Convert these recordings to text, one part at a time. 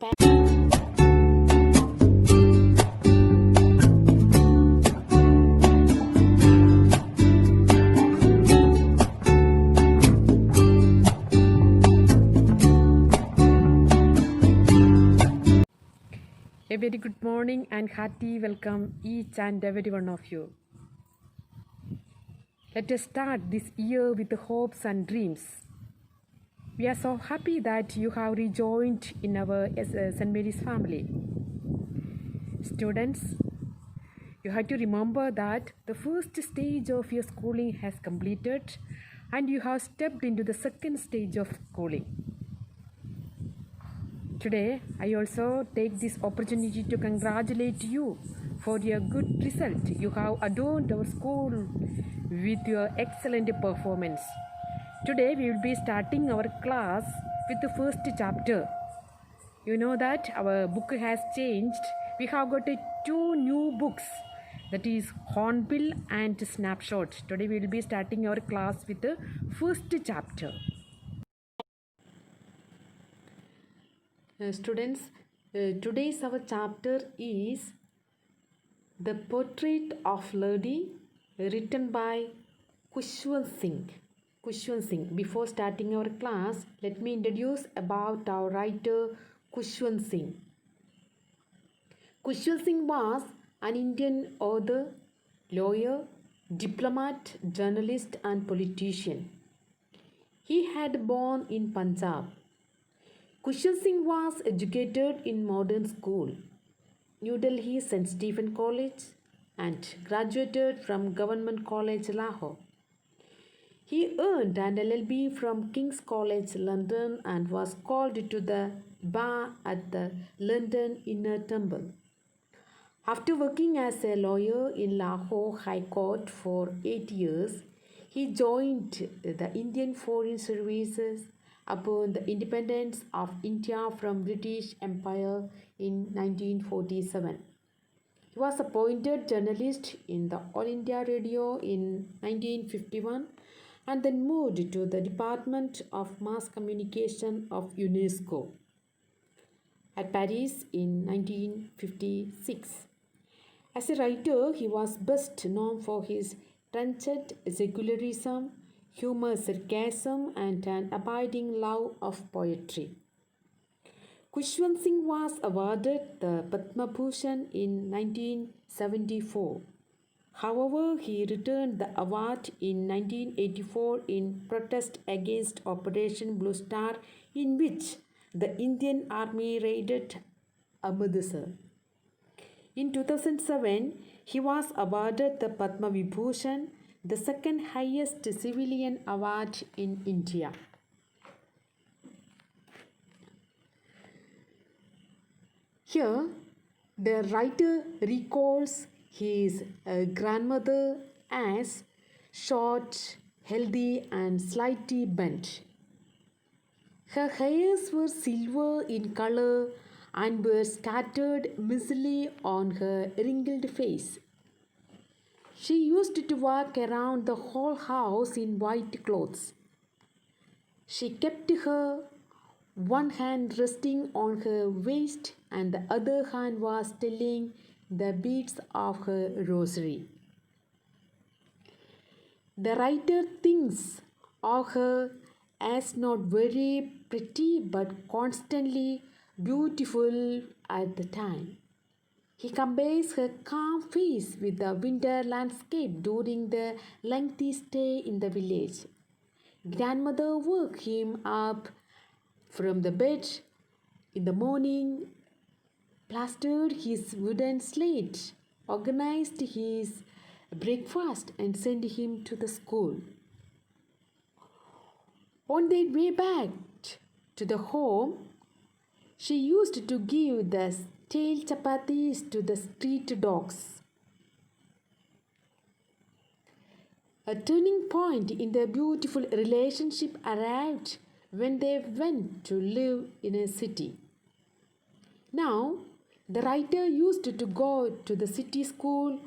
A very good morning and hearty welcome each and every one of you. Let us start this year with hopes and dreams. We are so happy that you have rejoined in our St. Mary's family. Students, you have to remember that the first stage of your schooling has completed and you have stepped into the second stage of schooling. Today, I also take this opportunity to congratulate you for your good result. You have adorned our school with your excellent performance. Today, we will be starting our class with the first chapter. You know that our book has changed. We have got two new books, that is Hornbill and Snapshot. Today, we will be starting our class with the first chapter. Students, today's our chapter is The Portrait of Lady, written by XIth. Before starting our class, let me introduce about our writer XIth. XIth was an Indian author, lawyer, diplomat, journalist and politician. He had born in Punjab. XIth was educated in modern school, New Delhi St. Stephen College, and graduated from Government College, Lahore. He earned an LLB from King's College, London, and was called to the bar at the London Inner Temple. After working as a lawyer in Lahore High Court for 8 years, he joined the Indian Foreign Services upon the independence of India from British Empire in 1947. He was appointed journalist in the All India Radio in 1951 and then moved to the Department of Mass Communication of UNESCO at Paris in 1956. As a writer, he was best known for his trenchant secularism, humor, sarcasm, and an abiding love of poetry. XIth was awarded the Padma Bhushan in 1974. However, he returned the award in 1984 in protest against Operation Blue Star, in which the Indian Army raided Amritsar. In 2007, he was awarded the Padma Vibhushan, the second highest civilian award in India. Here, the writer recalls his grandmother as short, healthy, and slightly bent. Her hairs were silver in color and were scattered messily on her wrinkled face. She used to walk around the whole house in white clothes. She kept her one hand resting on her waist and the other hand was telling the beads of her rosary. The writer thinks of her as not very pretty but constantly beautiful at the time. He compares her calm face with the winter landscape during the lengthy stay in the village. Grandmother woke him up from the bed in the morning, plastered his wooden slate, organized his breakfast, and sent him to the school. On their way back to the home, she used to give the stale chapatis to the street dogs. A turning point in their beautiful relationship arrived when they went to live in a city. Now, the writer used to go to the city school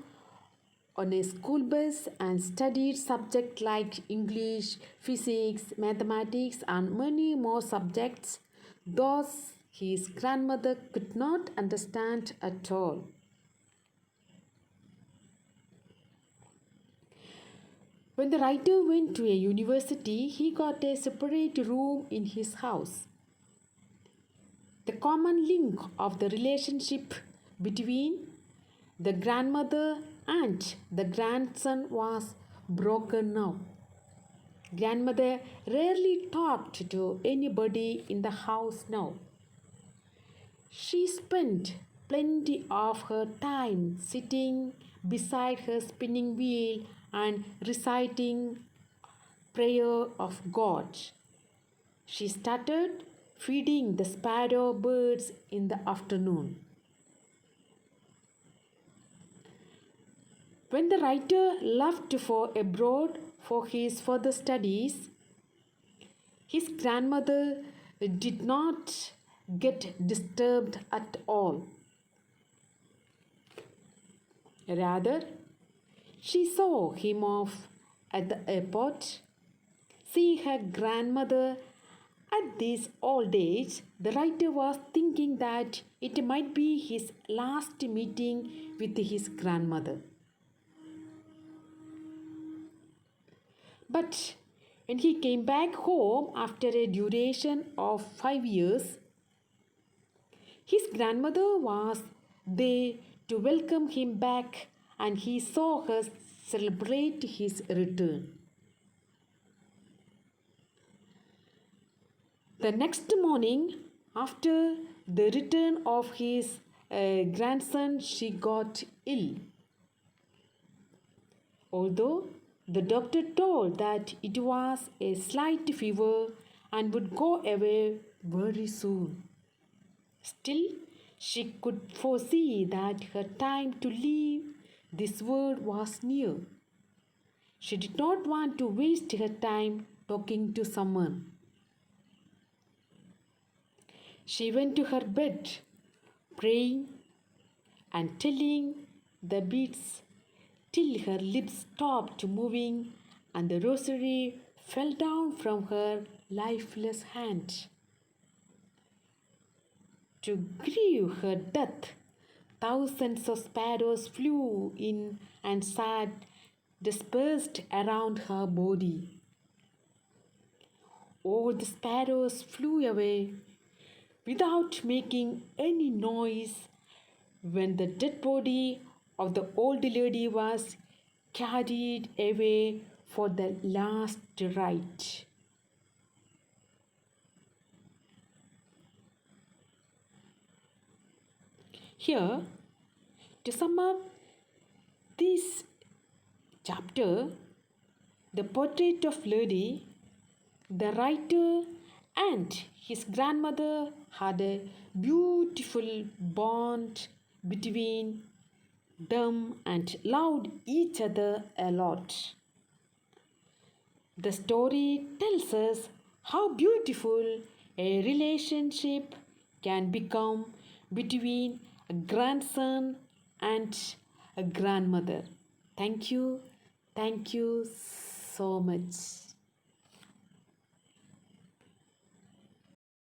on a school bus and studied subjects like English, physics, mathematics, and many more subjects. Those his grandmother could not understand at all. When the writer went to a university, he got a separate room in his house. The common link of the relationship between the grandmother and the grandson was broken now. Grandmother rarely talked to anybody in the house now. She spent plenty of her time sitting beside her spinning wheel and reciting prayer of God. She started feeding the sparrow birds in the afternoon. When the writer left for abroad for his further studies, his grandmother did not get disturbed at all. Rather, she saw him off at the airport. Seeing her grandmother at this old age, the writer was thinking that it might be his last meeting with his grandmother. But when he came back home after a duration of 5 years, his grandmother was there to welcome him back, and he saw her celebrate his return. The next morning, after the return of his grandson, she got ill. Although the doctor told that it was a slight fever and would go away very soon. Still, she could foresee that her time to leave this world was near. She did not want to waste her time talking to someone. She went to her bed, praying and telling the beads till her lips stopped moving and the rosary fell down from her lifeless hand. To grieve her death, thousands of sparrows flew in and sat dispersed around her body. All the sparrows flew away without making any noise when the dead body of the old lady was carried away for the last rite. Here, to sum up this chapter, the portrait of Lady, the writer and his grandmother had a beautiful bond between them and loved each other a lot. The story tells us how beautiful a relationship can become between a grandson and a grandmother. Thank you so much.